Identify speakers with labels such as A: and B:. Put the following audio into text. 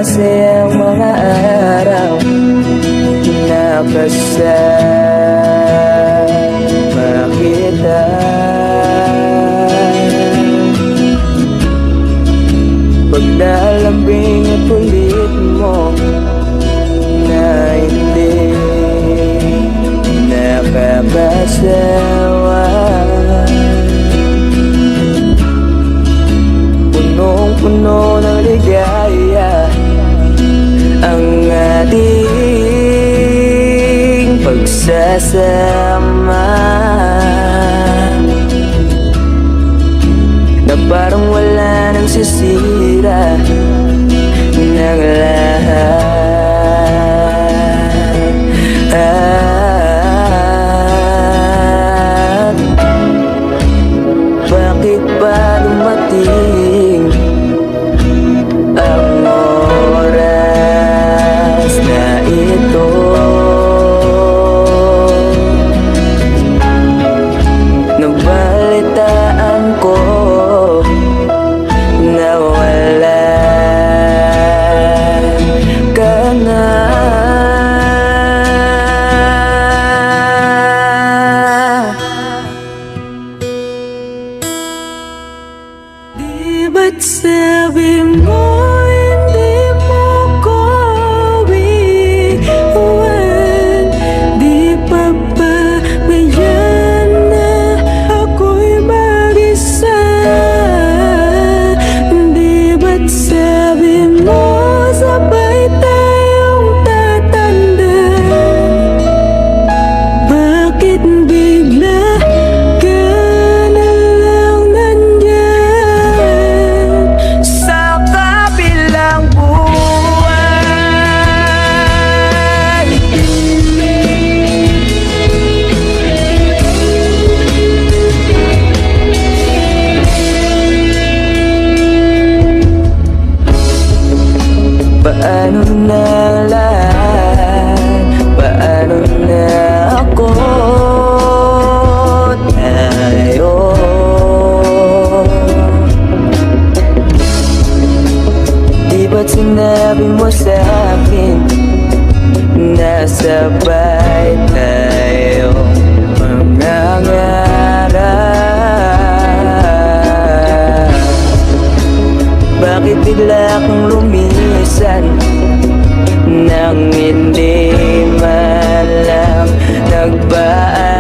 A: masayang mga araw na kasama kita. Paglalambing at ulit mo na hindi nakakasawa. Punong-puno ng ligaya ang ating pagsasama, na parang wala nang sisira ng lahat. Bakit ba dumating ang oras na ito? Nabalitaan ko na wala ka na. Di ba't sabi mo hindi mo ko iwan? Di pa ba ngayon na ako'y mag-isa? Di ba't sabi mo sabay tayong tatanda? Bakit bigla ka na lang nandyan sa kabilang buwan? Paano na lahat? Paano na ako? Tayo di ba't sinabi mo sa'kin na sabay tayo mangangarap? Bakit bigla kang lumisan nang hindi man lang nagbaan?